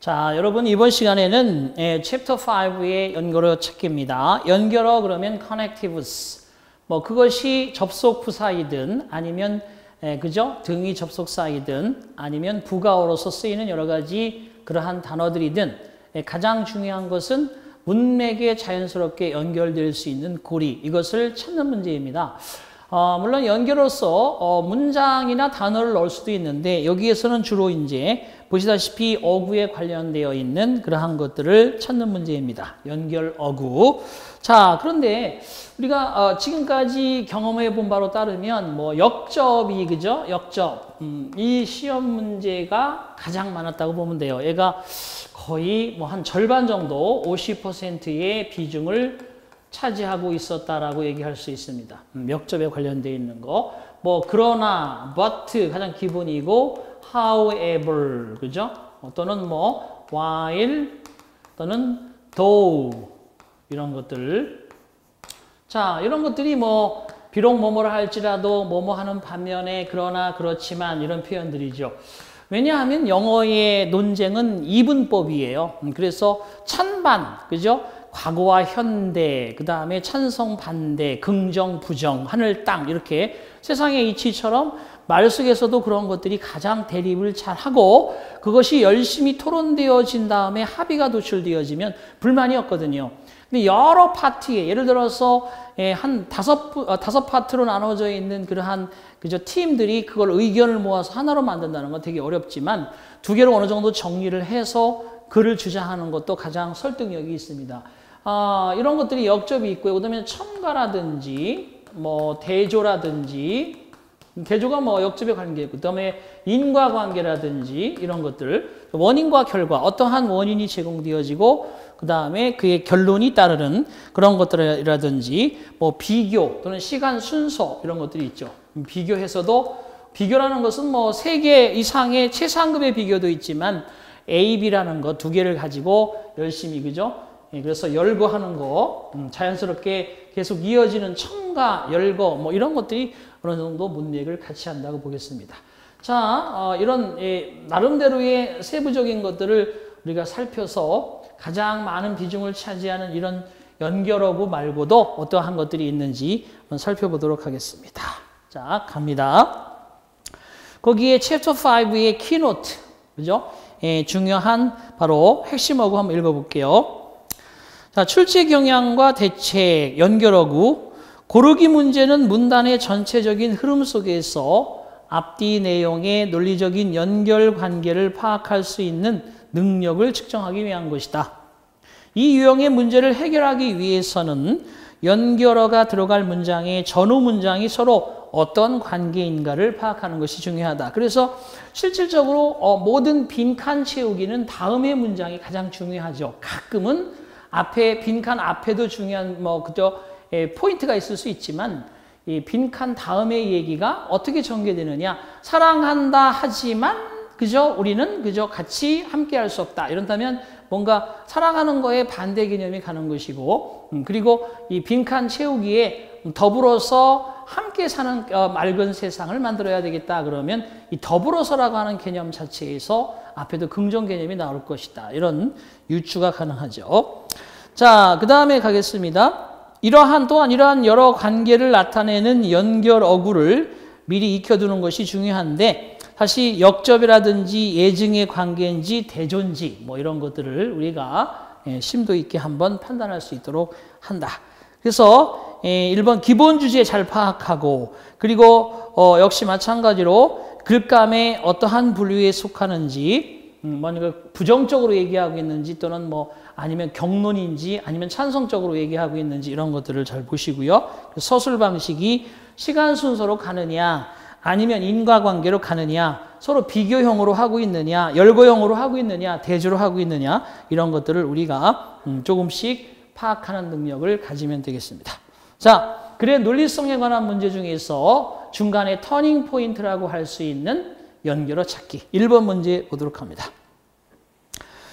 자, 여러분 이번 시간에는 챕터 5의 연결어 찾기입니다. 연결어 그러면 connectives. 뭐 그것이 접속 부사이든 아니면 그죠? 등위 접속사이든 아니면 부가어로서 쓰이는 여러 가지 그러한 단어들이든 가장 중요한 것은 문맥에 자연스럽게 연결될 수 있는 고리, 이것을 찾는 문제입니다. 물론 연결어서 문장이나 단어를 넣을 수도 있는데 여기에서는 주로 이제 보시다시피 어구에 관련되어 있는 그러한 것들을 찾는 문제입니다. 연결 어구. 자, 그런데 우리가 지금까지 경험해 본 바로 따르면 뭐 역접이 그죠? 역접. 이 시험 문제가 가장 많았다고 보면 돼요. 얘가 거의 뭐 한 절반 정도 50%의 비중을 차지하고 있었다라고 얘기할 수 있습니다. 역접에 관련되어 있는 거. 뭐 그러나, but 가장 기본이고 however, 그죠? 또는 뭐 while 또는 though 이런 것들. 자, 이런 것들이 뭐 비록 뭐뭐를 할지라도 뭐뭐 하는 반면에 그러나 그렇지만 이런 표현들이죠. 왜냐하면 영어의 논쟁은 이분법이에요. 그래서 찬반, 그죠? 과거와 현대, 그 다음에 찬성, 반대, 긍정, 부정, 하늘, 땅 이렇게 세상의 이치처럼 말 속에서도 그런 것들이 가장 대립을 잘 하고 그것이 열심히 토론되어진 다음에 합의가 도출되어지면 불만이 없거든요. 근데 여러 파트에 예를 들어서 한 다섯 파트로 나눠져 있는 그러한 그죠 팀들이 그걸 의견을 모아서 하나로 만든다는 건 되게 어렵지만 두 개로 어느 정도 정리를 해서 글을 주장하는 것도 가장 설득력이 있습니다. 이런 것들이 역접이 있고요. 그다음에 첨가라든지 뭐 대조라든지 대조가 뭐 역접에 관계있고 그다음에 인과관계라든지 이런 것들 원인과 결과 어떠한 원인이 제공되어지고 그다음에 그의 결론이 따르는 그런 것들이라든지 뭐 비교 또는 시간 순서 이런 것들이 있죠. 비교해서도 비교라는 것은 뭐 3개 이상의 최상급의 비교도 있지만 A, B라는 거 2개를 가지고 열심히 그죠? 그래서 열거하는 거 자연스럽게 계속 이어지는 첨가, 열거 뭐 이런 것들이 어느 정도 문맥을 같이 한다고 보겠습니다. 자, 이런 나름대로의 세부적인 것들을 우리가 살펴서 가장 많은 비중을 차지하는 이런 연결어구 말고도 어떠한 것들이 있는지 한번 살펴보도록 하겠습니다. 자, 갑니다. 거기에 챕터 5의 키노트, 그죠? 중요한 바로 핵심 어구 한번 읽어볼게요. 자, 출제 경향과 대책, 연결어구, 고르기 문제는 문단의 전체적인 흐름 속에서 앞뒤 내용의 논리적인 연결 관계를 파악할 수 있는 능력을 측정하기 위한 것이다. 이 유형의 문제를 해결하기 위해서는 연결어가 들어갈 문장의 전후 문장이 서로 어떤 관계인가를 파악하는 것이 중요하다. 그래서 실질적으로 모든 빈칸 채우기는 다음의 문장이 가장 중요하죠. 가끔은 앞에 빈칸 앞에도 중요한 그저 포인트가 있을 수 있지만 이 빈칸 다음의 얘기가 어떻게 전개되느냐. 사랑한다 하지만 그저 우리는 그저 같이 함께 할 수 없다. 이런다면 뭔가 사랑하는 거에 반대 개념이 가는 것이고 그리고 이 빈칸 채우기에 더불어서 함께 사는 맑은 세상을 만들어야 되겠다. 그러면 이 더불어서라고 하는 개념 자체에서 앞에도 긍정 개념이 나올 것이다. 이런 유추가 가능하죠. 자, 그 다음에 가겠습니다. 이러한 여러 관계를 나타내는 연결 어구를 미리 익혀두는 것이 중요한데 사실 역접이라든지 예증의 관계인지 대조인지 뭐 이런 것들을 우리가 심도 있게 한번 판단할 수 있도록 한다. 그래서 1번 기본 주제 잘 파악하고 그리고 역시 마찬가지로 글감에 어떠한 분류에 속하는지 뭔가 부정적으로 얘기하고 있는지 또는 뭐 아니면 경론인지 아니면 찬성적으로 얘기하고 있는지 이런 것들을 잘 보시고요. 서술 방식이 시간 순서로 가느냐 아니면 인과관계로 가느냐 서로 비교형으로 하고 있느냐 열거형으로 하고 있느냐 대조로 하고 있느냐 이런 것들을 우리가 조금씩 파악하는 능력을 가지면 되겠습니다. 자, 그래 논리성에 관한 문제 중에서 중간에 터닝 포인트라고 할 수 있는 연결어 찾기 1번 문제 보도록 합니다.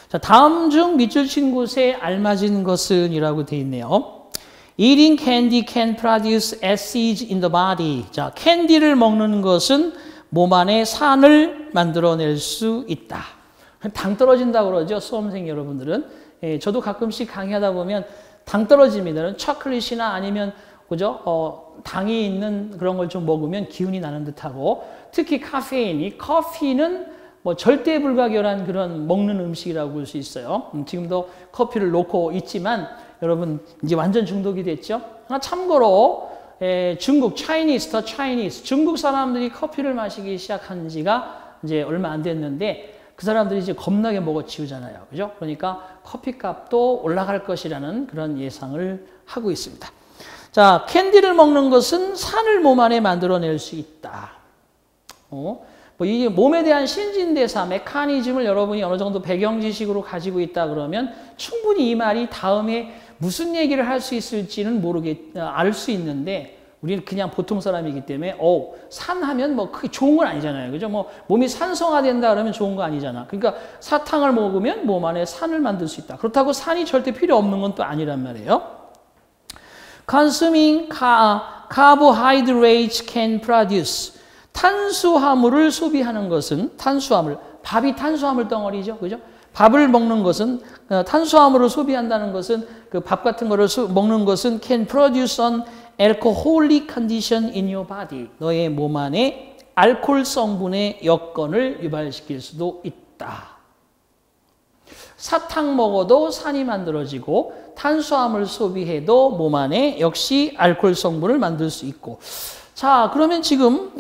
자, 다음 중 밑줄 친 곳에 알맞은 것은 이라고 되어 있네요. Eating candy can produce acids in the body. 자, 캔디를 먹는 것은 몸 안에 산을 만들어낼 수 있다. 당 떨어진다고 그러죠. 수험생 여러분들은. 예, 저도 가끔씩 강의하다 보면 당 떨어집니다. 초콜릿이나 아니면 그죠? 당이 있는 그런 걸 좀 먹으면 기운이 나는 듯하고 특히 카페인이 커피는 뭐 절대 불가결한 그런 먹는 음식이라고 볼 수 있어요. 지금도 커피를 놓고 있지만 여러분 이제 완전 중독이 됐죠. 참고로 중국 차이니스 중국 사람들이 커피를 마시기 시작한 지가 이제 얼마 안 됐는데 그 사람들이 이제 겁나게 먹어치우잖아요. 그죠? 그러니까 커피값도 올라갈 것이라는 그런 예상을 하고 있습니다. 자, 캔디를 먹는 것은 산을 몸 안에 만들어낼 수 있다. 뭐 이 몸에 대한 신진대사 메커니즘을 여러분이 어느 정도 배경 지식으로 가지고 있다 그러면 충분히 이 말이 다음에 무슨 얘기를 할 수 있을지는 알 수 있는데 우리는 그냥 보통 사람이기 때문에 산 하면 뭐 크게 좋은 건 아니잖아요. 그죠? 뭐 몸이 산성화된다 그러면 좋은 거 아니잖아. 그러니까 사탕을 먹으면 몸 안에 산을 만들 수 있다. 그렇다고 산이 절대 필요 없는 건 또 아니란 말이에요. Consuming carbohydrates can produce. 탄수화물을 소비하는 것은 밥이 탄수화물 덩어리죠. 그죠? 밥을 먹는 것은 탄수화물을 소비한다는 것은 그 밥 같은 거를 먹는 것은 can produce an alcoholic condition in your body. 너의 몸 안에 알코올 성분의 여건을 유발시킬 수도 있다. 사탕 먹어도 산이 만들어지고 탄수화물 소비해도 몸 안에 역시 알코올 성분을 만들 수 있고. 자, 그러면 지금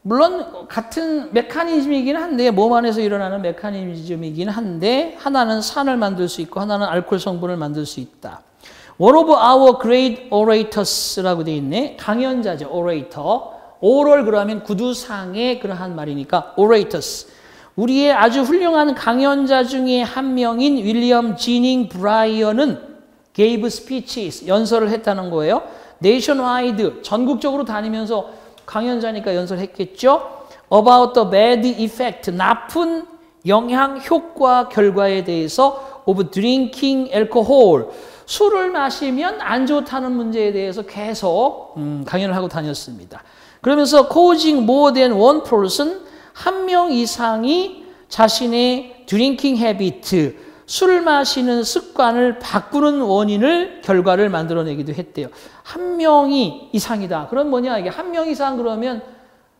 물론 같은 메커니즘이긴 한데 몸 안에서 일어나는 메커니즘이긴 한데 하나는 산을 만들 수 있고 하나는 알코올 성분을 만들 수 있다. One of our great orators라고 되어 있네. 강연자죠. orator. oral 그러면 구두상의 그러한 말이니까 orators. 우리의 아주 훌륭한 강연자 중에 한 명인 윌리엄 지닝 브라이언은 gave speeches, 연설을 했다는 거예요. nationwide, 전국적으로 다니면서 강연자니까 연설했겠죠. About the bad effect, 나쁜 영향, 효과, 결과에 대해서 of drinking alcohol, 술을 마시면 안 좋다는 문제에 대해서 계속 강연을 하고 다녔습니다. 그러면서 causing more than one person, 한 명 이상이 자신의 드링킹 헤비트, 술 마시는 습관을 바꾸는 결과를 만들어내기도 했대요. 한 명이 이상이다. 그럼 뭐냐, 이게 한 명 이상 그러면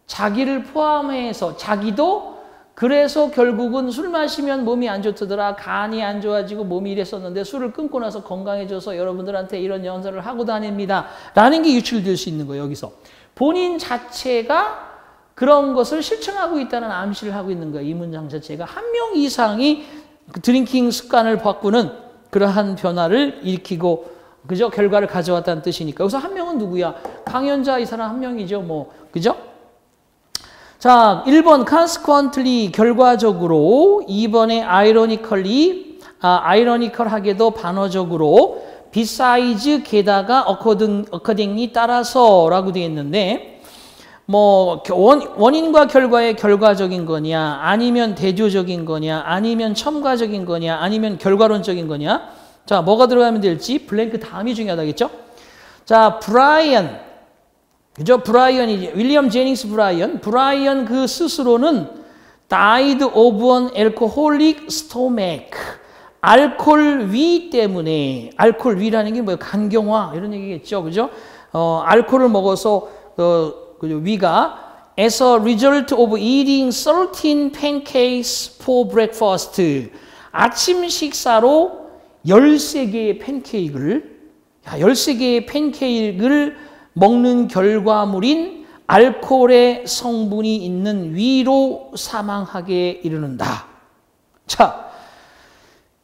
자기를 포함해서 자기도 그래서 결국은 술 마시면 몸이 안 좋더라. 간이 안 좋아지고 몸이 이랬었는데 술을 끊고 나서 건강해져서 여러분들한테 이런 연설을 하고 다닙니다. 라는 게 유출될 수 있는 거예요, 여기서. 본인 자체가 그런 것을 실천하고 있다는 암시를 하고 있는 거예요. 이 문장 자체가 한 명 이상이 드링킹 습관을 바꾸는 그러한 변화를 일으키고 그죠? 결과를 가져왔다는 뜻이니까. 여기서 한 명은 누구야? 강연자 이 사람 한 명이죠. 뭐 그죠? 자, 1번 consequently 결과적으로, 2번에 ironically ironical하게도 반어적으로, besides 게다가 accordingly 따라서라고 되어 있는데 뭐 원인과 결과의 결과적인 거냐, 아니면 대조적인 거냐, 아니면 첨가적인 거냐, 아니면 결과론적인 거냐. 자, 뭐가 들어가면 될지 블랭크 다음이 중요하다겠죠. 자, 브라이언, 그죠? 브라이언이지. 윌리엄 제닝스 브라이언 그 스스로는 died of an alcoholic stomach. 알코올 위 때문에, 알코올 위라는 게 뭐예요? 간경화 이런 얘기겠죠, 그죠? 알코올을 먹어서 위가 as a result of eating 13 pancakes for breakfast. 아침 식사로 13개의 팬케이크를 먹는 결과물인 알코올의 성분이 있는 위로 사망하게 이르는다. 자,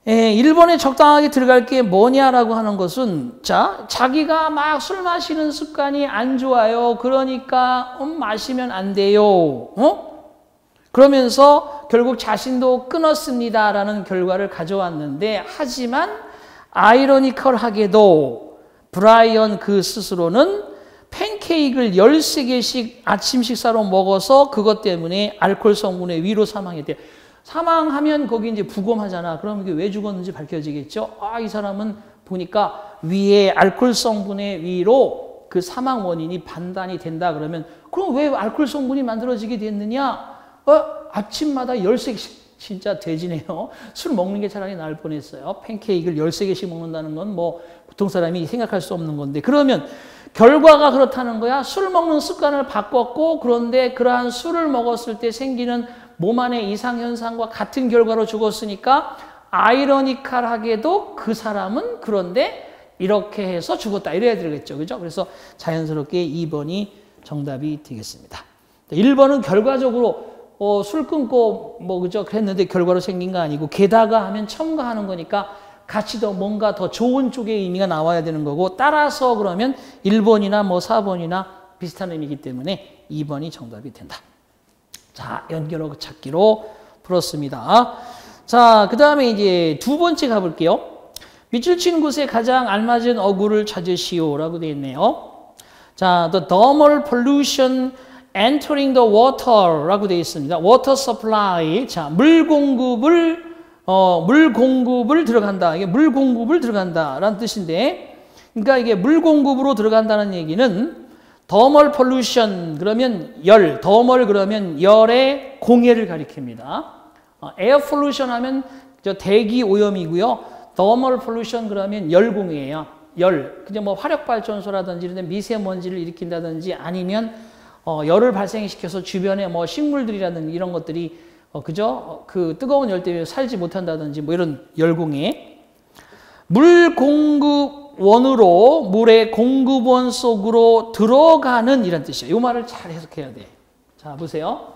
1번에 적당하게 들어갈 게 뭐냐라고 하는 것은, 자, 자기가 막 술 마시는 습관이 안 좋아요. 그러니까 마시면 안 돼요. 그러면서 결국 자신도 끊었습니다라는 결과를 가져왔는데, 하지만 아이러니컬하게도 브라이언 그 스스로는 팬케이크를 13개씩 아침 식사로 먹어서 그것 때문에 알코올 성분의 위로 사망했대요. 사망하면 거기 이제 부검하잖아. 그럼 이게 왜 죽었는지 밝혀지겠죠? 이 사람은 보니까 위에 알코올 성분의 위로 그 사망 원인이 판단이 된다 그러면, 그럼 왜 알코올 성분이 만들어지게 됐느냐? 아침마다 13개씩 진짜 돼지네요. 술 먹는 게 차라리 나을 뻔했어요. 팬케이크를 13개씩 먹는다는 건 뭐 보통 사람이 생각할 수 없는 건데. 그러면 결과가 그렇다는 거야. 술 먹는 습관을 바꿨고 그런데 그러한 술을 먹었을 때 생기는 몸 안의 이상현상과 같은 결과로 죽었으니까 아이러니컬하게도 그 사람은 그런데 이렇게 해서 죽었다. 이래야 되겠죠. 그죠? 그래서 자연스럽게 2번이 정답이 되겠습니다. 1번은 결과적으로 술 끊고 뭐 그죠? 그랬는데 결과로 생긴 거 아니고 게다가 하면 첨가하는 거니까 같이 더 뭔가 더 좋은 쪽의 의미가 나와야 되는 거고 따라서 그러면 1번이나 뭐 4번이나 비슷한 의미이기 때문에 2번이 정답이 된다. 자, 연결어 찾기로 풀었습니다. 자, 그 다음에 이제 두 번째 가볼게요. 밑줄 친 곳에 가장 알맞은 어구를 찾으시오라고 되어 있네요. 자, the thermal pollution entering the water라고 되어 있습니다. water supply. 자, 물 공급을 들어간다. 이게 물 공급을 들어간다라는 뜻인데, 그러니까 이게 물 공급으로 들어간다는 얘기는 thermal pollution 그러면 열, thermal 그러면 열의 공해를 가리킵니다. air pollution 하면 저 대기 오염이고요. thermal pollution 그러면 열 공해예요. 열. 그냥 뭐 화력 발전소라든지 이런 데 미세먼지를 일으킨다든지 아니면 열을 발생시켜서 주변에 뭐 식물들이라든지 이런 것들이 그죠? 그 뜨거운 열 때문에 살지 못한다든지 뭐 이런 열공해. 물 공급원으로 물의 공급원 속으로 들어가는 이런 뜻이에요. 이 말을 잘 해석해야 돼. 자, 보세요.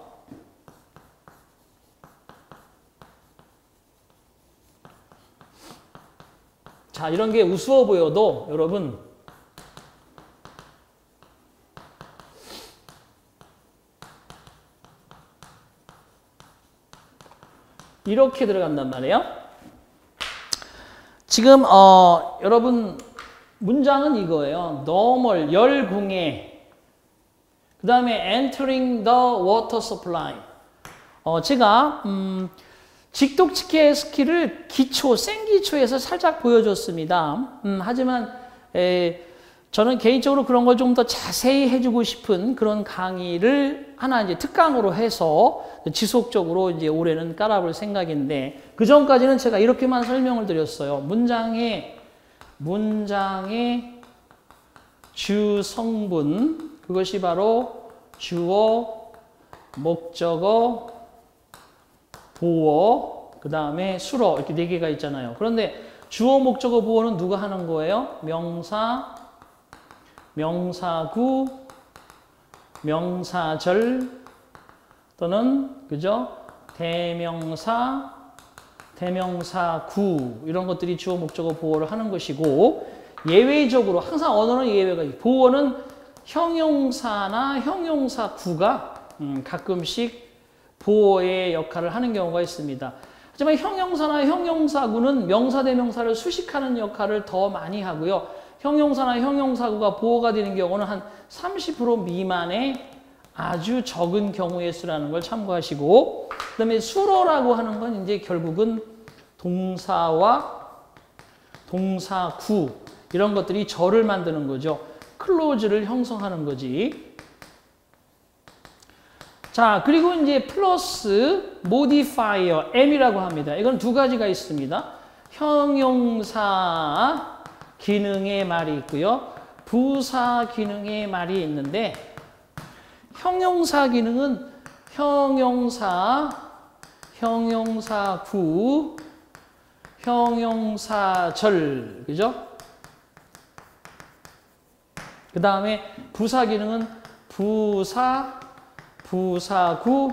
자, 이런 게 우스워 보여도 여러분 이렇게 들어간단 말이에요. 지금 여러분 문장은 이거예요. thermal 열공해. 그 다음에 entering the water supply. 제가 직독직해 스킬을 기초, 생기초에서 살짝 보여줬습니다. 하지만 저는 개인적으로 그런 걸 좀 더 자세히 해주고 싶은 그런 강의를 하나 이제 특강으로 해서 지속적으로 이제 올해는 깔아볼 생각인데 그 전까지는 제가 이렇게만 설명을 드렸어요. 문장의 주 성분 그것이 바로 주어, 목적어, 보어, 그 다음에 수어 이렇게 4개가 있잖아요. 그런데 주어, 목적어, 보어는 누가 하는 거예요? 명사, 명사구, 명사절 또는 그죠? 대명사, 대명사구 이런 것들이 주어, 목적어, 보어를 하는 것이고 예외적으로 항상 언어는 예외가 있고 보어는 형용사나 형용사구가 가끔씩 보어의 역할을 하는 경우가 있습니다. 하지만 형용사나 형용사구는 명사, 대명사를 수식하는 역할을 더 많이 하고요. 형용사나 형용사구가 보어가 되는 경우는 한 30% 미만의 아주 적은 경우의 수라는 걸 참고하시고 그 다음에 수어라고 하는 건 이제 결국은 동사와 동사구 이런 것들이 절을 만드는 거죠. 클로즈를 형성하는 거지. 자, 그리고 이제 플러스 modifier, m이라고 합니다. 이건 두 가지가 있습니다. 형용사 기능의 말이 있고요. 부사 기능의 말이 있는데 형용사 기능은 형용사, 형용사구, 형용사절, 그죠? 그 다음에 부사 기능은 부사, 부사구,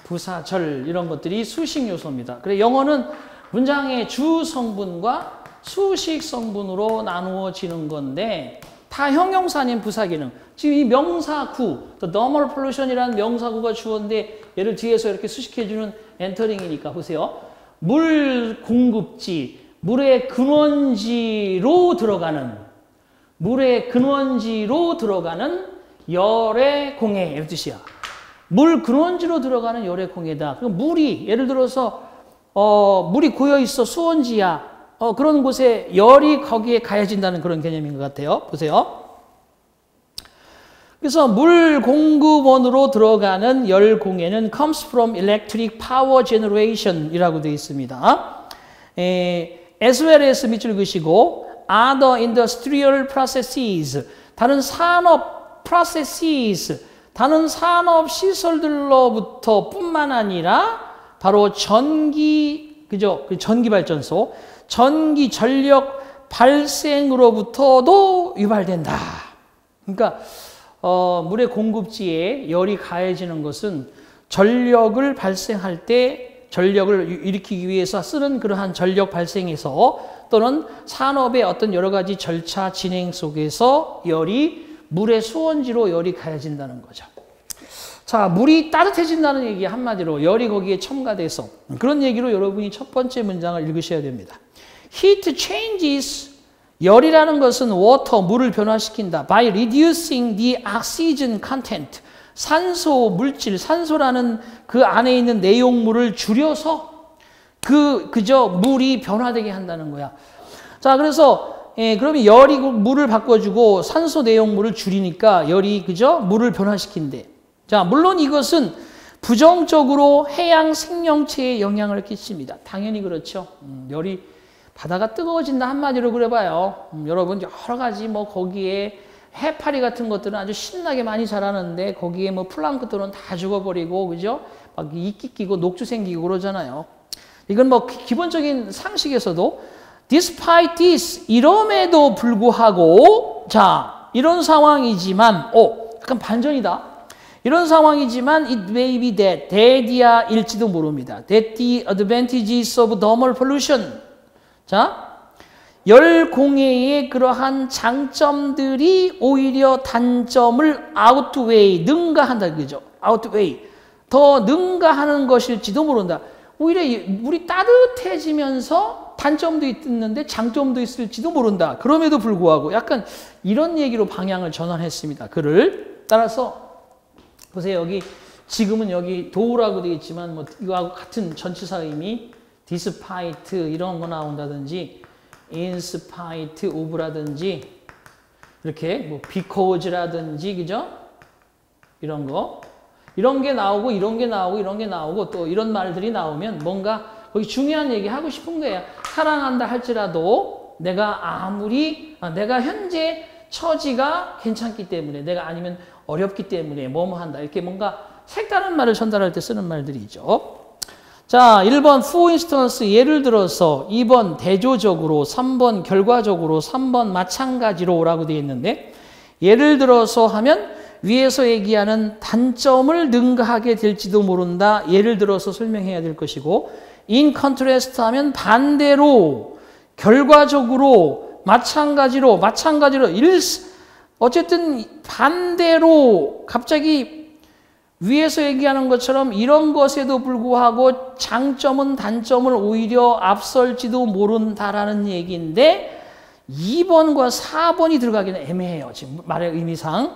부사절 이런 것들이 수식 요소입니다. 그래 영어는 문장의 주 성분과 수식 성분으로 나누어지는 건데 다 형용사 아닌 부사 기능. 지금 이 명사구, the thermal pollution이라는 명사구가 주어인데 얘를 뒤에서 이렇게 수식해주는 엔터링이니까 보세요. 물 공급지, 물의 근원지로 들어가는 열의 공해 이런 뜻이야. 물 근원지로 들어가는 열의 공해다. 그럼 물이 예를 들어서 물이 고여 있어 수원지야. 그런 곳에 열이 거기에 가해진다는 그런 개념인 것 같아요. 보세요. 그래서 물 공급원으로 들어가는 열 공해는 comes from electric power generation 이라고 되어 있습니다. as well as 밑줄 그시고 other industrial processes 다른 산업 processes 다른 산업 시설들로부터 뿐만 아니라 바로 전기 그죠? 그 전기 발전소 전기 전력 발생으로부터도 유발된다. 그러니까 물의 공급지에 열이 가해지는 것은 전력을 발생할 때 전력을 일으키기 위해서 쓰는 그러한 전력 발생에서 또는 산업의 어떤 여러 가지 절차 진행 속에서 열이 물의 수온지로 열이 가해진다는 거죠. 자, 물이 따뜻해진다는 얘기 한마디로 열이 거기에 첨가돼서 그런 얘기로 여러분이 첫 번째 문장을 읽으셔야 됩니다. Heat changes 열이라는 것은 water, 물을 변화시킨다. By reducing the oxygen content. 산소 물질, 산소라는 그 안에 있는 내용물을 줄여서 그저 물이 변화되게 한다는 거야. 자, 그래서 그러면 열이 물을 바꿔주고 산소 내용물을 줄이니까 열이 그저 물을 변화시킨대. 자, 물론 이것은 부정적으로 해양 생명체에 영향을 끼칩니다. 당연히 그렇죠. 열이 바다가 뜨거워진다 한마디로 그래봐요. 여러분 여러 가지 뭐 거기에 해파리 같은 것들은 아주 신나게 많이 자라는데 거기에 뭐 플랑크톤은 다 죽어버리고 그죠? 막 이끼 끼고 녹주 생기고 그러잖아요. 이건 뭐 기본적인 상식에서도 despite this 이럼에도 불구하고 자 이런 상황이지만 약간 반전이다. 이런 상황이지만 it may be that일지도 모릅니다. That the advantages of thermal pollution 자, 열 공해의 그러한 장점들이 오히려 단점을 outweigh, 능가한다. 그죠? outweigh. 더 능가하는 것일지도 모른다. 오히려 물이 따뜻해지면서 단점도 있는데 장점도 있을지도 모른다. 그럼에도 불구하고 약간 이런 얘기로 방향을 전환했습니다. 글을. 따라서 보세요. 여기 지금은 여기 도우라고 되어 있지만 뭐 이거하고 같은 전치사 의미 despite 이런 거 나온다든지 in spite of라든지 이렇게 뭐 because라든지 그죠? 이런 거 이런 게 나오고 이런 게 나오고 이런 게 나오고 또 이런 말들이 나오면 뭔가 거기 중요한 얘기 하고 싶은 거예요. 사랑한다 할지라도 내가 아무리 내가 현재 처지가 괜찮기 때문에 내가 아니면 어렵기 때문에 뭐뭐 한다 이렇게 뭔가 색다른 말을 전달할 때 쓰는 말들이죠. 자, 1번 for instance 예를 들어서 2번 대조적으로 3번 결과적으로 3번 마찬가지로 라고 되어 있는데 예를 들어서 하면 위에서 얘기하는 단점을 능가하게 될지도 모른다. 예를 들어서 설명해야 될 것이고 in contrast 하면 반대로 결과적으로 마찬가지로 어쨌든 반대로 갑자기 위에서 얘기하는 것처럼 이런 것에도 불구하고 장점은 단점을 오히려 앞설지도 모른다라는 얘기인데 2번과 4번이 들어가기는 애매해요. 지금 말의 의미상.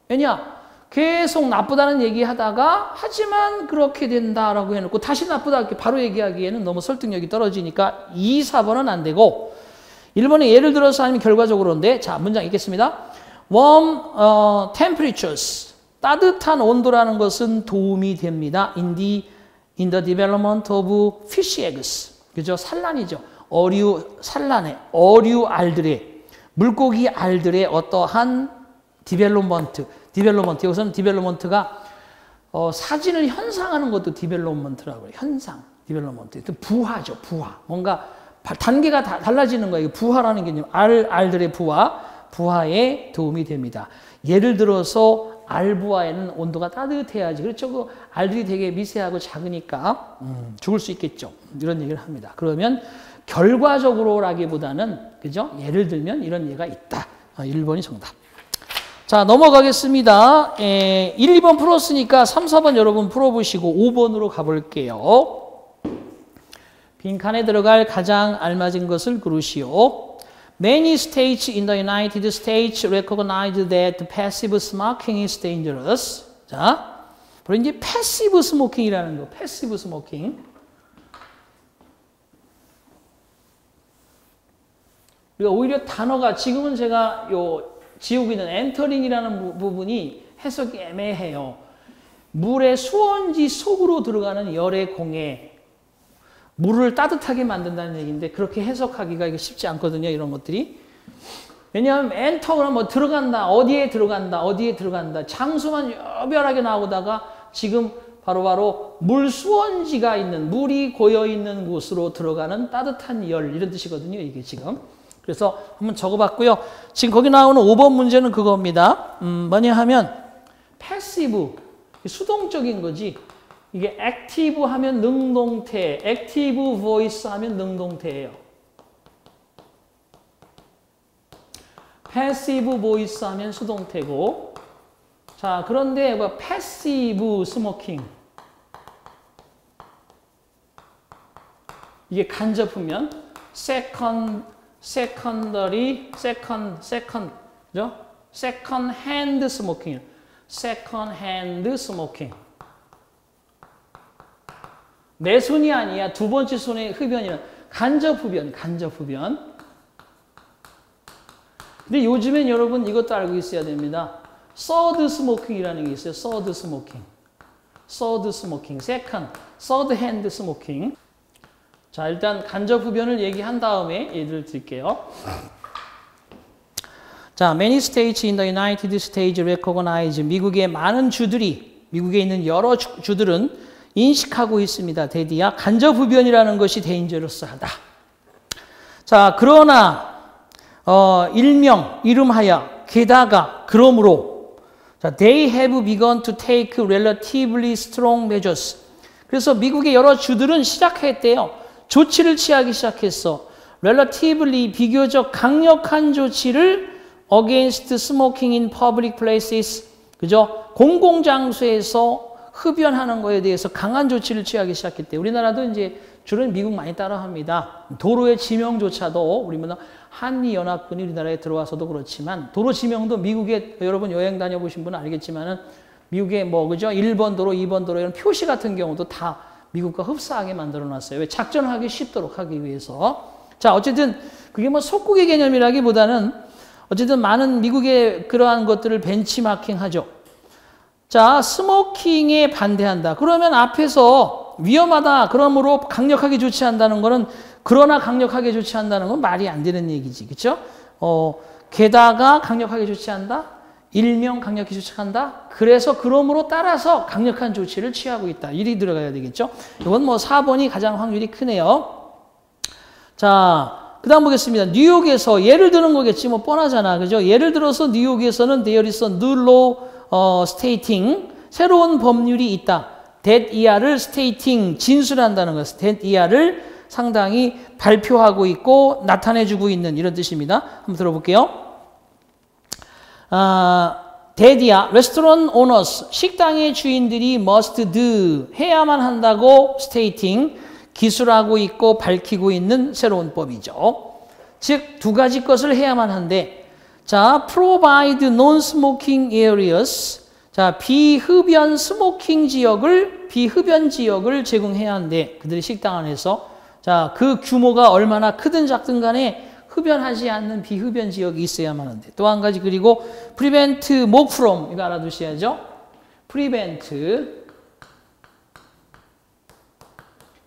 왜냐? 계속 나쁘다는 얘기하다가 하지만 그렇게 된다라고 해놓고 다시 나쁘다 이렇게 바로 얘기하기에는 너무 설득력이 떨어지니까 2, 4번은 안 되고 1번에 예를 들어서 아니면 결과적으로인데 자 문장 읽겠습니다. Warm temperatures 따뜻한 온도라는 것은 도움이 됩니다. In the development of fish eggs. 그죠? 산란이죠. 산란에, 어류 알들의, 물고기 알들의 어떠한 디벨롭먼트. 여기서는 디벨롭먼트가 사진을 현상하는 것도 디벨롭먼트라고 해요. 현상, 디벨롭먼트. 부화죠, 부화. 뭔가 단계가 달라지는 거예요. 부화라는 개념. 알들의 부화에 도움이 됩니다. 예를 들어서 알부화에는 온도가 따뜻해야지. 그렇죠. 그 알들이 되게 미세하고 작으니까 죽을 수 있겠죠. 이런 얘기를 합니다. 그러면 결과적으로라기보다는 그죠? 예를 들면 이런 예가 있다. 1번이 정답. 자, 넘어가겠습니다. 1, 2번 풀었으니까 3, 4번 여러분 풀어보시고 5번으로 가볼게요. 빈칸에 들어갈 가장 알맞은 것을 고르시오. Many states in the United States recognize that passive smoking is dangerous. 자, 바로 이제 passive smoking이라는 거. passive smoking. 우리가 오히려 단어가 지금은 제가 지우고 있는 엔터링이라는 부분이 해석이 애매해요. 물의 수온지 속으로 들어가는 열의 공에 물을 따뜻하게 만든다는 얘기인데 그렇게 해석하기가 이게 쉽지 않거든요. 이런 것들이. 왜냐하면 엔터가 뭐 들어간다, 어디에 들어간다, 어디에 들어간다. 장수만 여별하게 나오다가 지금 바로바로 물 수온지가 있는, 물이 고여있는 곳으로 들어가는 따뜻한 열, 이런 뜻이거든요. 이게 지금. 그래서 한번 적어봤고요. 지금 거기 나오는 5번 문제는 그겁니다. 뭐냐 하면 패시브, 수동적인 거지. 이게 액티브 하면 능동태, 액티브 보이스 하면 능동태예요. 패시브 보이스 하면 수동태고. 자, 그런데 뭐 패시브 스모킹. 이게 간접하면 secondary, 그죠? second hand smoking. second hand smoking. 내 손이 아니야. 두 번째 손의 흡연이란 간접 흡연, 간접 흡연. 근데 요즘엔 여러분 이것도 알고 있어야 됩니다. third smoking이라는 게 있어요. third smoking. third smoking. third hand smoking. 자, 일단 간접 흡연을 얘기한 다음에 예를 들게요. 자, many states in the United States recognize 미국의 많은 주들이, 미국에 있는 여러 주들은 인식하고 있습니다. 대디야, 간접 흡연이라는 것이 데인저러스하다. 자, 그러나 이름하여 게다가 그러므로 자, they have begun to take relatively strong measures. 그래서 미국의 여러 주들은 시작했대요. 조치를 취하기 시작했어. relatively 비교적 강력한 조치를 against smoking in public places. 그죠? 공공장소에서 흡연하는 거에 대해서 강한 조치를 취하기 시작했대요. 우리나라도 이제 주로 미국 많이 따라합니다. 도로의 지명조차도 우리나라 한미연합군이 우리나라에 들어와서도 그렇지만 도로 지명도 미국에 여러분 여행 다녀보신 분은 알겠지만은 미국의 뭐 그죠? 1번 도로, 2번 도로 이런 표시 같은 경우도 다 미국과 흡사하게 만들어 놨어요. 왜? 작전하기 쉽도록 하기 위해서. 자, 어쨌든 그게 뭐 속국의 개념이라기보다는 어쨌든 많은 미국의 그러한 것들을 벤치마킹 하죠. 자, 스모킹에 반대한다. 그러면 앞에서 위험하다. 그러므로 강력하게 조치한다는 거는 그러나 강력하게 조치한다는 건 말이 안 되는 얘기지. 그렇죠? 게다가 강력하게 조치한다. 일명 강력히 조치한다. 그래서 그러므로 따라서 강력한 조치를 취하고 있다. 일이 들어가야 되겠죠? 이건 뭐 4번이 가장 확률이 크네요. 자, 그 다음 보겠습니다. 뉴욕에서 예를 드는 거겠지. 뭐 뻔하잖아. 그죠? 예를 들어서 뉴욕에서는 there is a new law stating 새로운 법률이 있다. that year를 stating 진술한다는 것. that year를 상당히 발표하고 있고 나타내주고 있는 이런 뜻입니다. 한번 들어볼게요. 대디야, 레스토랑 오너스, 식당의 주인들이 must do, 해야만 한다고 stating, 기술하고 있고 밝히고 있는 새로운 법이죠. 즉, 두 가지 것을 해야만 한데, 자, provide non-smoking areas, 자, 비흡연 스모킹 지역을, 비흡연 지역을 제공해야 하는데, 그들의 식당 안에서, 자, 그 규모가 얼마나 크든 작든 간에 흡연하지 않는 비흡연 지역이 있어야만 하는데. 또 한 가지, 그리고 prevent, 목 from, 이거 알아두셔야죠. prevent,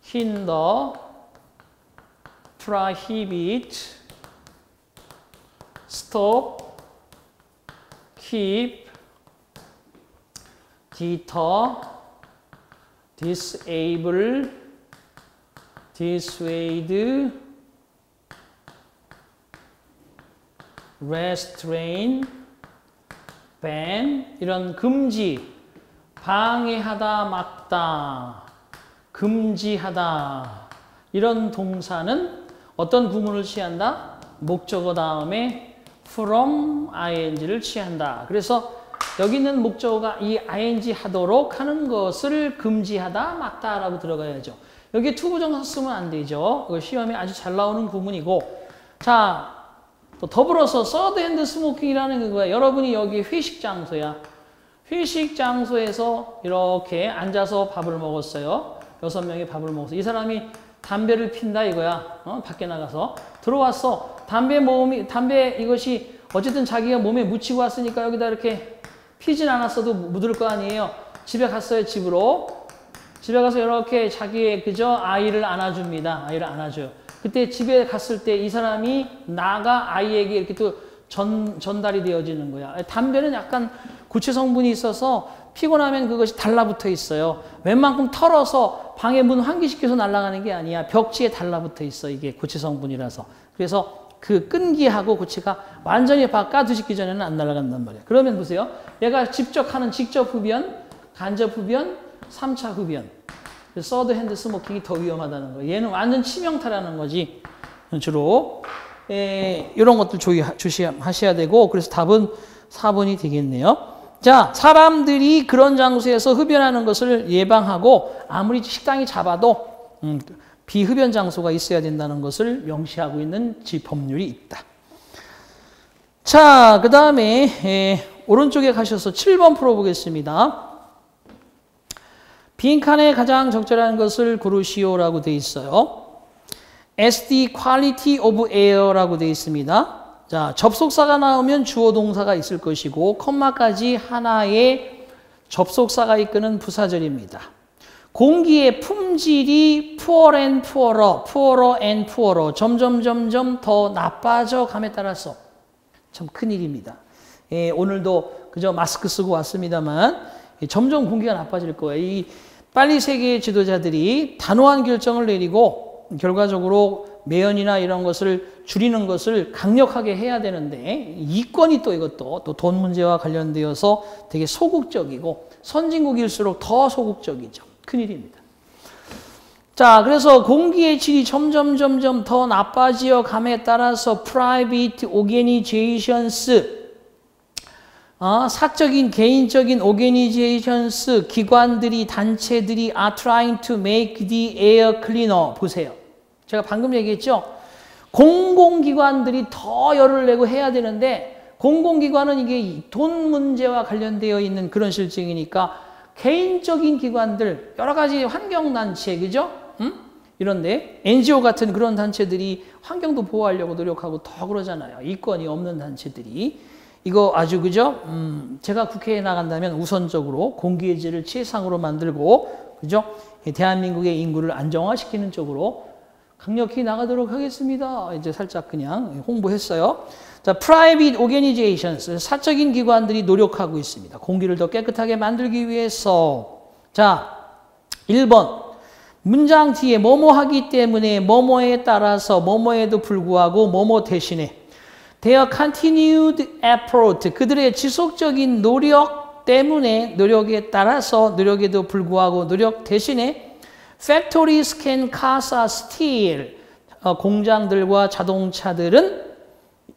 hinder, prohibit, stop, keep, deter, disable, dissuade, restrain, ban, 이런 금지, 방해하다, 막다, 금지하다 이런 동사는 어떤 구문을 취한다? 목적어 다음에 from ing를 취한다. 그래서 여기 있는 목적어가 이 ing 하도록 하는 것을 금지하다, 막다라고 들어가야죠. 여기에 투부정사 쓰면 안 되죠. 시험에 아주 잘 나오는 구문이고. 자, 또 더불어서 third hand smoking이라는 거야. 여러분이 여기 회식 장소야. 회식 장소에서 이렇게 앉아서 밥을 먹었어요. 6명이 밥을 먹었어. 이 사람이 담배를 핀다 이거야. 밖에 나가서 들어왔어. 담배 이것이 어쨌든 자기가 몸에 묻히고 왔으니까 여기다 이렇게 피진 않았어도 묻을 거 아니에요. 집에 갔어요, 집으로. 집에 가서 이렇게 자기의 그저 아이를 안아줍니다. 아이를 안아줘요. 그때 집에 갔을 때 이 사람이 나가 아이에게 이렇게 또 전달이 되어지는 거야. 담배는 약간 구체 성분이 있어서 피곤하면 그것이 달라붙어 있어요. 웬만큼 털어서 방에 문 환기시켜서 날아가는 게 아니야. 벽지에 달라붙어 있어. 이게 구체 성분이라서. 그래서 그 끈기하고 구체가 완전히 까두시기 전에는 안 날아간단 말이야. 그러면 보세요. 얘가 직접 하는 직접 흡연, 간접 흡연, 3차 흡연. 서드 핸드 스모킹이 더 위험하다는 거예요. 얘는 완전 치명타라는 거지. 주로. 이런 것들 조심하셔야 되고, 그래서 답은 4번이 되겠네요. 자, 사람들이 그런 장소에서 흡연하는 것을 예방하고, 아무리 식당이 잡아도, 비흡연 장소가 있어야 된다는 것을 명시하고 있는 법률이 있다. 자, 그 다음에, 오른쪽에 가셔서 7번 풀어보겠습니다. 빈칸에 가장 적절한 것을 고르시오라고 되어 있어요. as the quality of air라고 되어 있습니다. 자, 접속사가 나오면 주어 동사가 있을 것이고 컴마까지 하나의 접속사가 이끄는 부사절입니다. 공기의 품질이 poorer and poorer, poorer and poorer, 점점 더 나빠져 감에 따라서 참 큰일입니다. 오늘도 그저 마스크 쓰고 왔습니다만 점점 공기가 나빠질 거예요. 이 빨리 세계의 지도자들이 단호한 결정을 내리고 결과적으로 매연이나 이런 것을 줄이는 것을 강력하게 해야 되는데 이권이 또 이것도 또 돈 문제와 관련되어서 되게 소극적이고 선진국일수록 더 소극적이죠. 큰일입니다. 자, 그래서 공기의 질이 점점 더 나빠지어 감에 따라서 private organizations 사적인 개인적인 organizations 기관들이 단체들이 are trying to make the air cleaner. 보세요. 제가 방금 얘기했죠. 공공기관들이 더 열을 내고 해야 되는데 공공기관은 이게 돈 문제와 관련되어 있는 그런 실정이니까 개인적인 기관들 여러 가지 환경단체 그죠? 이런데 NGO 같은 그런 단체들이 환경도 보호하려고 노력하고 더 그러잖아요. 이권이 없는 단체들이. 이거 아주 그죠? 제가 국회에 나간다면 우선적으로 공기의 질을 최상으로 만들고 그죠? 대한민국의 인구를 안정화시키는 쪽으로 강력히 나가도록 하겠습니다. 이제 살짝 그냥 홍보했어요. 자, private organizations 사적인 기관들이 노력하고 있습니다. 공기를 더 깨끗하게 만들기 위해서. 자, 1번 문장 뒤에 뭐뭐 하기 때문에 뭐뭐에 따라서 뭐뭐에도 불구하고 뭐뭐 대신에 Their continued effort, 그들의 지속적인 노력 때문에 노력에 따라서 노력에도 불구하고 노력 대신에 factories can cause us still, 공장들과 자동차들은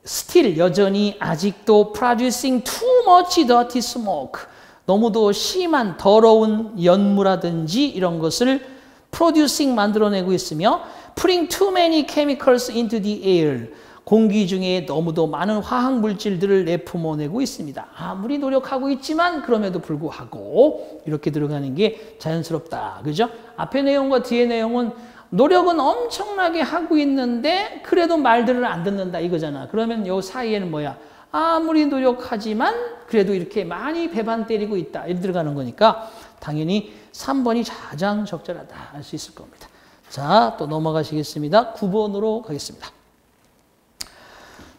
still 여전히 아직도 producing too much dirty smoke, 너무도 심한 더러운 연무라든지 이런 것을 producing 만들어내고 있으며 putting too many chemicals into the air, 공기 중에 너무도 많은 화학 물질들을 내뿜어내고 있습니다. 아무리 노력하고 있지만 그럼에도 불구하고 이렇게 들어가는 게 자연스럽다. 그죠? 앞의 내용과 뒤의 내용은 노력은 엄청나게 하고 있는데 그래도 말들을 안 듣는다 이거잖아. 그러면 요 사이에는 뭐야? 아무리 노력하지만 그래도 이렇게 많이 배반 때리고 있다. 이렇게 들어가는 거니까 당연히 3번이 가장 적절하다 할 수 있을 겁니다. 자, 또 넘어가시겠습니다. 9번으로 가겠습니다.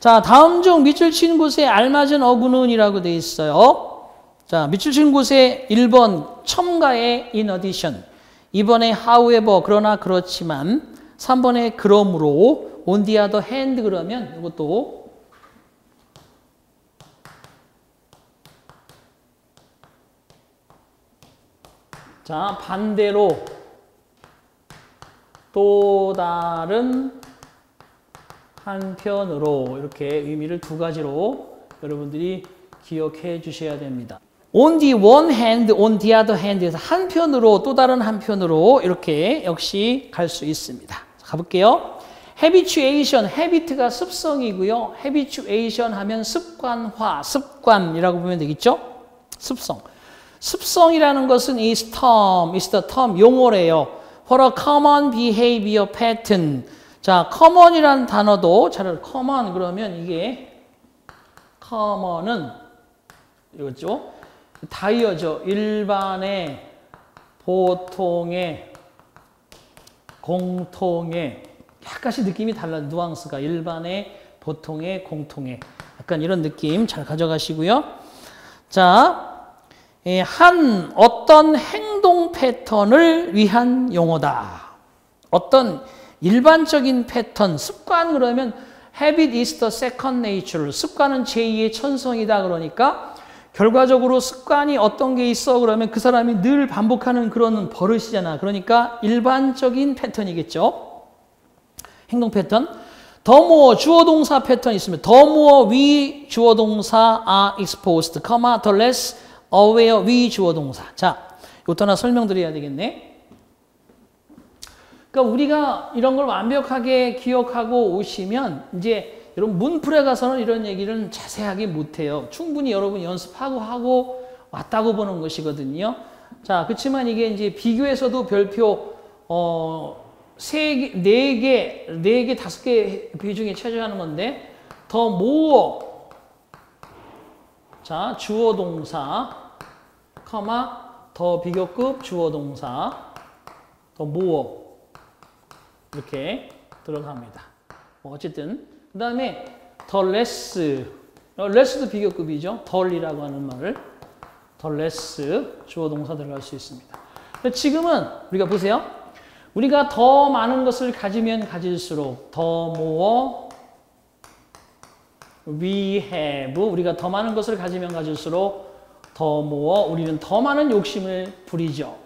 자, 다음 중 밑줄 친 곳에 알맞은 어구는 이라고 되어 있어요. 자, 밑줄 친 곳에 1번 첨가의 in addition, 2번에 however 그러나 그렇지만, 3번에 그러므로 on the other hand 그러면 이것도 자, 반대로 또 다른 한편으로 이렇게 의미를 두 가지로 여러분들이 기억해 주셔야 됩니다. On the one hand, on the other hand에서 한편으로 또 다른 한편으로 이렇게 역시 갈 수 있습니다. 가볼게요. habituation, habit가 습성이고요. habituation 하면 습관화, 습관이라고 보면 되겠죠? 습성. 습성이라는 것은 is the term, 용어래요. For a common behavior pattern. 자, common이라는 단어도 잘 common 그러면 이게 common은 이거죠. 다 이어져. 일반의, 보통의, 공통의. 약간씩 느낌이 달라요. 뉘앙스가. 일반의, 보통의, 공통의. 약간 이런 느낌 잘 가져가시고요. 자, 한 어떤 행동 패턴을 위한 용어다. 어떤 일반적인 패턴, 습관 그러면 habit is the second nature. 습관은 제2의 천성이다. 그러니까 결과적으로 습관이 어떤 게 있어 그러면 그 사람이 늘 반복하는 그런 버릇이잖아. 그러니까 일반적인 패턴이겠죠. 행동 패턴. 더 more 주어 동사 패턴이 있으면 더 more we 주어 동사 are exposed, the less aware we 주어 동사. 자, 이것도 하나 설명드려야 되겠네. 그러니까 우리가 이런 걸 완벽하게 기억하고 오시면 이제 여러분 문풀에 가서는 이런 얘기를 자세하게 못해요. 충분히 여러분 연습하고 왔다고 보는 것이거든요. 자, 그렇지만 이게 이제 비교에서도 별표 3개, 4개, 5개 비중에 차지하는 건데 더 more 자, 주어 동사 더 비교급 주어 동사 더 more 이렇게 들어갑니다. 어쨌든 그 다음에 더 less less도 비교급이죠. 덜이라고 하는 말을 더 less 주어 동사 들어갈 수 있습니다. 지금은 우리가 보세요. 우리가 더 많은 것을 가지면 가질수록 더 more we have 우리가 더 많은 것을 가지면 가질수록 더 more 우리는 더 많은 욕심을 부리죠.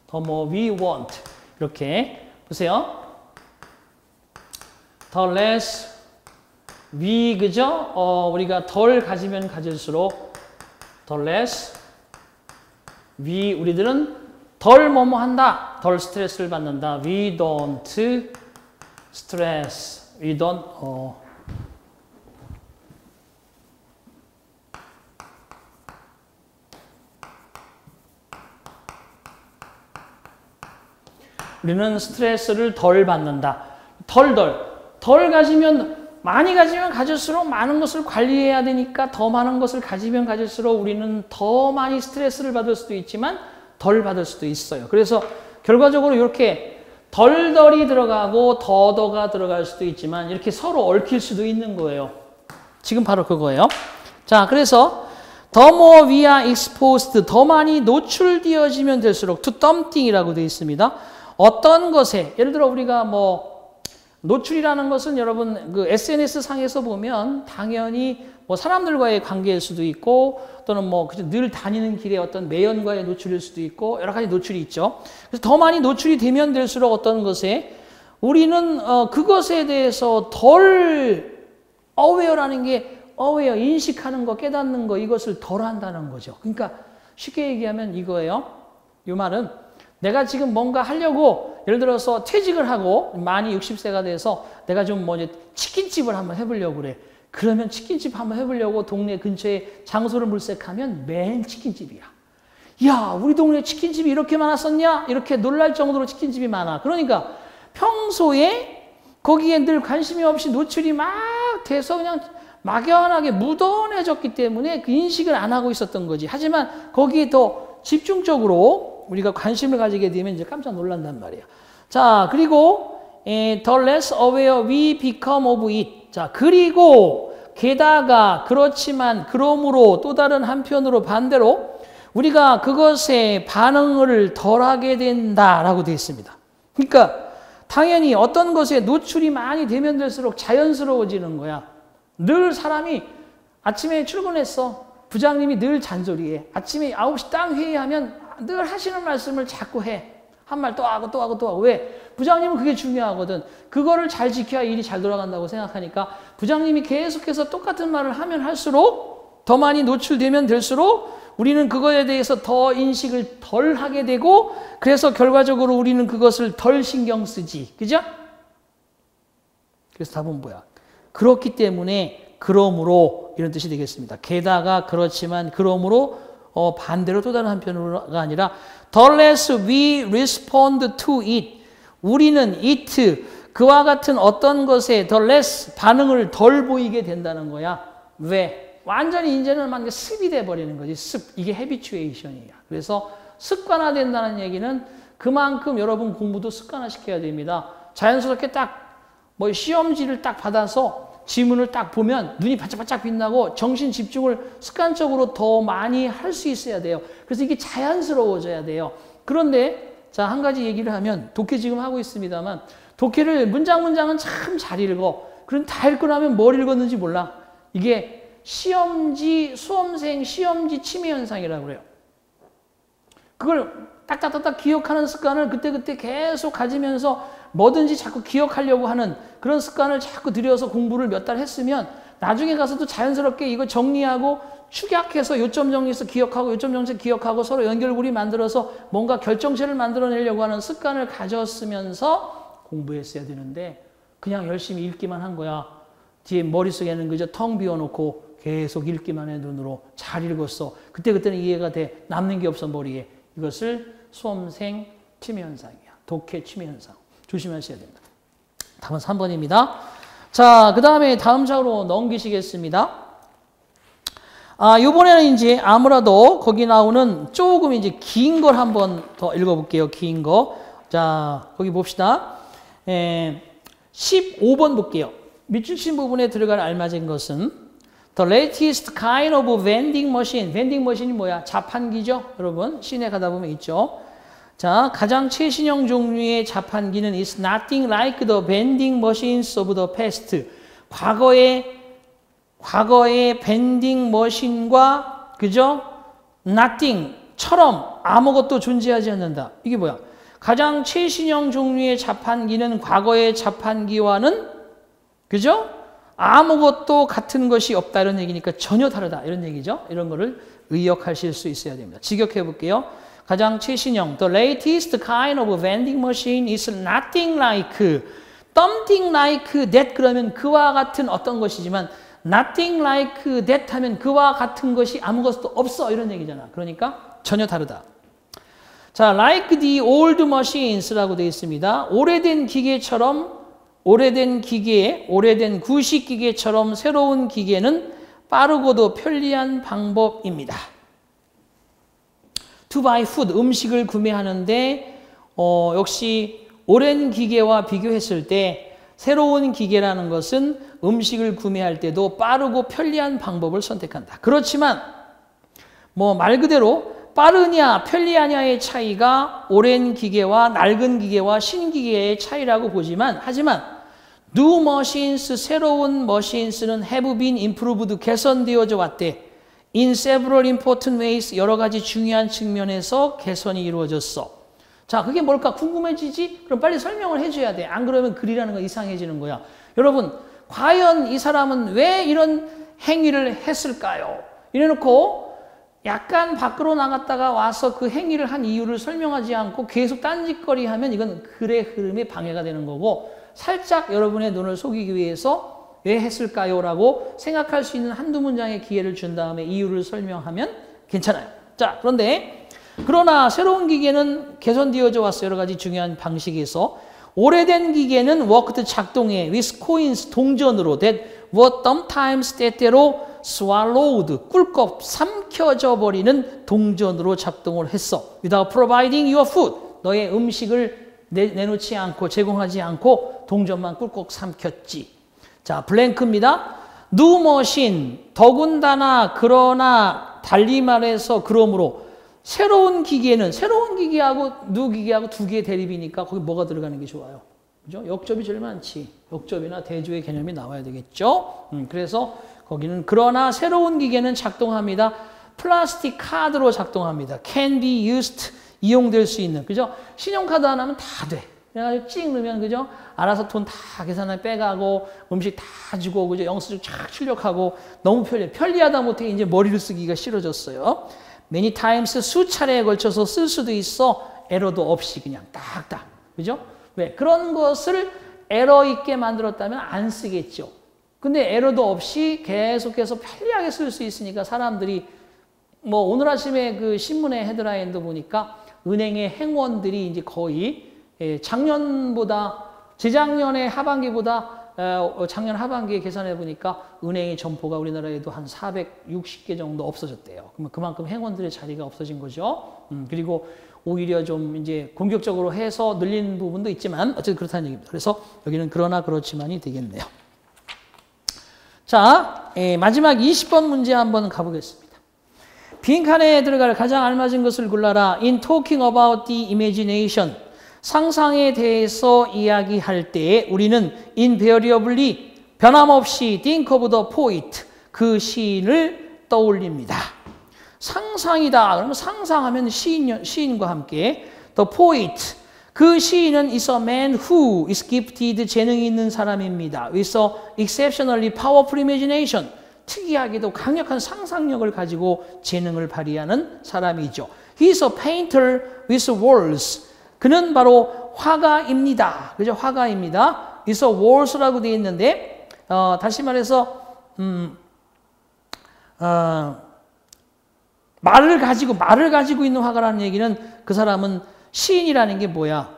더 more we want 이렇게 보세요. 더 less we 그죠? 우리가 덜 가지면 가질수록 더 less we 우리들은 덜 뭐뭐 한다. 덜 스트레스를 받는다. We don't stress. We don't 우리는 스트레스를 덜 받는다. 덜 가지면 많이 가지면 가질수록 많은 것을 관리해야 되니까 더 많은 것을 가지면 가질수록 우리는 더 많이 스트레스를 받을 수도 있지만 덜 받을 수도 있어요. 그래서 결과적으로 이렇게 덜덜이 들어가고 더더가 들어갈 수도 있지만 이렇게 서로 얽힐 수도 있는 거예요. 지금 바로 그거예요. 자, 그래서 the more we are exposed, 더 많이 노출되어지면 될수록 to something이라고 되어 있습니다. 어떤 것에, 예를 들어 우리가 뭐 노출이라는 것은 여러분 그 SNS 상에서 보면 당연히 뭐 사람들과의 관계일 수도 있고 또는 뭐 늘 다니는 길에 어떤 매연과의 노출일 수도 있고 여러 가지 노출이 있죠. 그래서 더 많이 노출이 되면 될수록 어떤 것에 우리는 그것에 대해서 덜 aware라는 게 aware 인식하는 거 깨닫는 거 이것을 덜 한다는 거죠. 그러니까 쉽게 얘기하면 이거예요. 이 말은 내가 지금 뭔가 하려고 예를 들어서 퇴직을 하고 많이 60세가 돼서 내가 좀 뭐 이제 치킨집을 한번 해보려고 그래. 그러면 치킨집 한번 해보려고 동네 근처에 장소를 물색하면 맨 치킨집이야. 야, 우리 동네 치킨집이 이렇게 많았었냐? 이렇게 놀랄 정도로 치킨집이 많아. 그러니까 평소에 거기에 늘 관심이 없이 노출이 막 돼서 그냥 막연하게 무던해졌기 때문에 그 인식을 안 하고 있었던 거지. 하지만 거기에 더 집중적으로 우리가 관심을 가지게 되면 이제 깜짝 놀란단 말이야. 자, 그리고 the less aware we become of it. 자, 그리고 게다가 그렇지만 그러므로 또 다른 한편으로 반대로 우리가 그것에 반응을 덜하게 된다라고 되어 있습니다. 그러니까 당연히 어떤 것에 노출이 많이 되면 될수록 자연스러워지는 거야. 늘 사람이 아침에 출근했어. 부장님이 늘 잔소리해. 아침에 9시 딱 회의하면 늘 하시는 말씀을 자꾸 해. 한 말 또 하고 또 하고 또 하고. 왜? 부장님은 그게 중요하거든. 그거를 잘 지켜야 일이 잘 돌아간다고 생각하니까 부장님이 계속해서 똑같은 말을 하면 할수록 더 많이 노출되면 될수록 우리는 그거에 대해서 더 인식을 덜 하게 되고 그래서 결과적으로 우리는 그것을 덜 신경 쓰지. 그죠? 그래서 답은 뭐야? 그렇기 때문에 그러므로 이런 뜻이 되겠습니다. 게다가 그렇지만 그러므로 반대로 또 다른 한편으로가 아니라 the less we respond to it 우리는 it 그와 같은 어떤 것에 the less 반응을 덜 보이게 된다는 거야. 왜? 완전히 이제는 막 습이 돼버리는 거지. 습. 이게 헤비추에이션이야. 그래서 습관화된다는 얘기는 그만큼 여러분 공부도 습관화시켜야 됩니다. 자연스럽게 딱 뭐 시험지를 딱 받아서 지문을 딱 보면 눈이 반짝반짝 빛나고 정신 집중을 습관적으로 더 많이 할 수 있어야 돼요. 그래서 이게 자연스러워져야 돼요. 그런데 자, 한 가지 얘기를 하면 독해 지금 하고 있습니다만 독해를 문장은 참 잘 읽어. 그럼 다 읽고 나면 뭘 읽었는지 몰라. 이게 수험생 시험지 치매 현상이라고 그래요. 그걸 딱딱딱딱 기억하는 습관을 그때그때 계속 가지면서 뭐든지 자꾸 기억하려고 하는 그런 습관을 자꾸 들여서 공부를 몇 달 했으면 나중에 가서도 자연스럽게 이거 정리하고 축약해서 요점 정리해서 기억하고 요점 정리해서 기억하고 서로 연결고리 만들어서 뭔가 결정체를 만들어내려고 하는 습관을 가졌으면서 공부했어야 되는데 그냥 열심히 읽기만 한 거야. 뒤에 머릿속에는 그저 텅 비워놓고 계속 읽기만 해 눈으로. 잘 읽었어. 그때그때는 이해가 돼. 남는 게 없어 머리에. 이것을 수험생 치매 현상이야. 독해 치매 현상. 조심하셔야 됩니다. 답은 3번입니다. 자, 그 다음에 다음 장으로 넘기시겠습니다. 요번에는 이제 아무래도 거기 나오는 조금 이제 긴 걸 한번 더 읽어볼게요. 긴 거. 자, 거기 봅시다. 15번 볼게요. 밑줄 친 부분에 들어갈 알맞은 것은 The latest kind of vending machine. vending machine이 뭐야? 자판기죠? 여러분, 시내 가다 보면 있죠. 자, 가장 최신형 종류의 자판기는 is nothing like the vending machines of the past. 과거의 밴딩 머신과 그죠? nothing처럼 아무것도 존재하지 않는다. 이게 뭐야? 가장 최신형 종류의 자판기는 과거의 자판기와는 그죠? 아무것도 같은 것이 없다 이런 얘기니까 전혀 다르다 이런 얘기죠. 이런 거를 의역하실 수 있어야 됩니다. 직역해 볼게요. 가장 최신형 The latest kind of vending machine is nothing like something like that 그러면 그와 같은 어떤 것이지만 nothing like that 하면 그와 같은 것이 아무것도 없어 이런 얘기잖아. 그러니까 전혀 다르다. 자, like the old machines라고 되어 있습니다. 오래된 기계처럼 오래된 구식 기계처럼 새로운 기계는 빠르고도 편리한 방법입니다. To buy food, 음식을 구매하는데 역시 오랜 기계와 비교했을 때 새로운 기계라는 것은 음식을 구매할 때도 빠르고 편리한 방법을 선택한다. 그렇지만 뭐 말 그대로 빠르냐 편리하냐의 차이가 오랜 기계와 낡은 기계와 신기계의 차이라고 보지만 하지만 new machines, 새로운 machines는 have been improved, 개선되어져 왔대. In several important ways, 여러 가지 중요한 측면에서 개선이 이루어졌어. 자, 그게 뭘까 궁금해지지? 그럼 빨리 설명을 해줘야 돼. 안 그러면 글이라는 건 이상해지는 거야. 여러분, 과연 이 사람은 왜 이런 행위를 했을까요? 이래놓고 약간 밖으로 나갔다가 와서 그 행위를 한 이유를 설명하지 않고 계속 딴짓거리 하면 이건 글의 흐름에 방해가 되는 거고 살짝 여러분의 눈을 속이기 위해서 왜 했을까요? 라고 생각할 수 있는 한두 문장의 기회를 준 다음에 이유를 설명하면 괜찮아요. 자, 그러나 새로운 기계는 개선되어져 왔어요. 여러 가지 중요한 방식에서. 오래된 기계는 worked, 작동해. with coins, 동전으로. that were sometimes, 때때로 swallowed, 꿀꺽 삼켜져 버리는 동전으로 작동을 했어. without providing your food. 너의 음식을 내놓지 않고 제공하지 않고 동전만 꿀꺽 삼켰지. 자, 블랭크입니다. new machine, 더군다나 그러나 달리 말해서 그러므로 새로운 기계하고 new 기계하고 두 개의 대립이니까 거기 뭐가 들어가는 게 좋아요? 그죠? 역접이 제일 많지. 역접이나 대조의 개념이 나와야 되겠죠? 그래서 거기는 그러나 새로운 기계는 작동합니다. 플라스틱 카드로 작동합니다. can be used, 이용될 수 있는. 그죠? 신용카드 하나면 다 돼. 그래가지고 찍 넣으면 그죠? 알아서 돈 다 계산을 빼가고 음식 다 주고 그죠? 영수증 쫙 출력하고 너무 편리해. 편리하다 못해 이제 머리를 쓰기가 싫어졌어요. many times 수차례에 걸쳐서 쓸 수도 있어. 에러도 없이 그냥 딱딱. 그죠? 왜? 그런 것을 에러 있게 만들었다면 안 쓰겠죠. 근데 에러도 없이 계속해서 편리하게 쓸 수 있으니까 사람들이 뭐 오늘 아침에 그 신문의 헤드라인도 보니까 은행의 행원들이 이제 거의 재작년의 하반기보다 작년 하반기에 계산해 보니까 은행의 점포가 우리나라에도 한 460개 정도 없어졌대요. 그러면 그만큼 행원들의 자리가 없어진 거죠. 그리고 오히려 좀 이제 공격적으로 해서 늘린 부분도 있지만 어쨌든 그렇다는 얘기입니다. 그래서 여기는 그러나 그렇지만이 되겠네요. 자, 마지막 20번 문제 한번 가보겠습니다. 빈칸에 들어갈 가장 알맞은 것을 골라라. In talking about the imagination. 상상에 대해서 이야기할 때 우리는 invariably 변함없이 think of the poet. 그 시인을 떠올립니다. 상상이다. 그러면 상상하면 시인과 함께 the poet. 그 시인은 is a man who is gifted, 재능이 있는 사람입니다. with a exceptionally powerful imagination. 특이하게도 강력한 상상력을 가지고 재능을 발휘하는 사람이죠. He is a painter with walls. 그는 바로 화가입니다. 그죠? 화가입니다. is a walls라고 되어 있는데 다시 말해서 말을 가지고 있는 화가라는 얘기는 그 사람은 시인이라는 게 뭐야?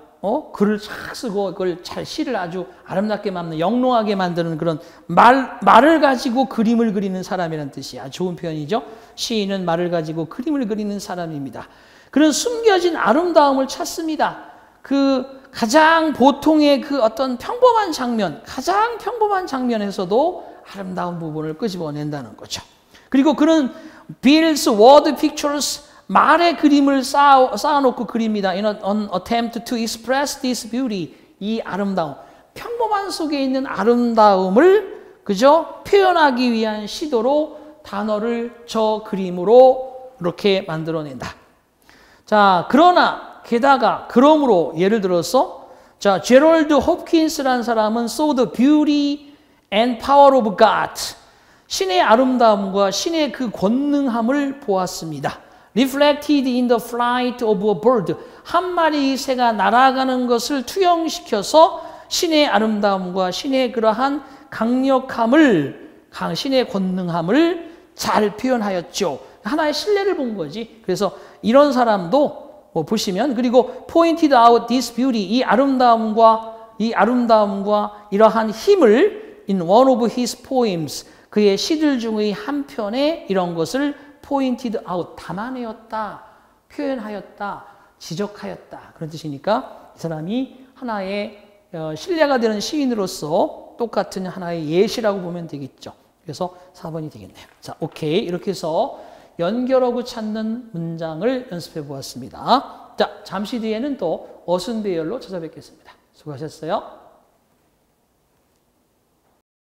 글을 잘 쓰고 그걸 잘 시를 아주 아름답게 만드는 영롱하게 만드는 그런 말을 가지고 그림을 그리는 사람이라는 뜻이야. 좋은 표현이죠. 시인은 말을 가지고 그림을 그리는 사람입니다. 그런 숨겨진 아름다움을 찾습니다. 그 가장 보통의 그 어떤 평범한 장면, 가장 평범한 장면에서도 아름다운 부분을 끄집어낸다는 거죠. 그리고 그는 builds word pictures, 말의 그림을 쌓아놓고 그립니다. In an attempt to express this beauty, 이 아름다움, 평범한 속에 있는 아름다움을 그저 표현하기 위한 시도로 단어를 저 그림으로 이렇게 만들어낸다. 자, 그러나 게다가 그러므로 예를 들어서 자, 제럴드 홉킨스라는 사람은 saw the beauty and power of God. 신의 아름다움과 신의 그 권능함을 보았습니다. Reflected in the flight of a bird. 한 마리 새가 날아가는 것을 투영시켜서 신의 아름다움과 신의 그러한 강력함을, 신의 권능함을 잘 표현하였죠. 하나의 신뢰를 본 거지. 그래서 이런 사람도 보시면 그리고 pointed out this beauty. 이 아름다움과 이러한 힘을 in one of his poems. 그의 시들 중의 한 편에 이런 것을 pointed out, 담아내었다, 표현하였다, 지적하였다. 그런 뜻이니까 이 사람이 하나의 신뢰가 되는 시인으로서 똑같은 하나의 예시라고 보면 되겠죠. 그래서 4번이 되겠네요. 자, 오케이. 이렇게 해서 연결어구 찾는 문장을 연습해 보았습니다. 자, 잠시 뒤에는 또 어순 배열로 찾아뵙겠습니다. 수고하셨어요.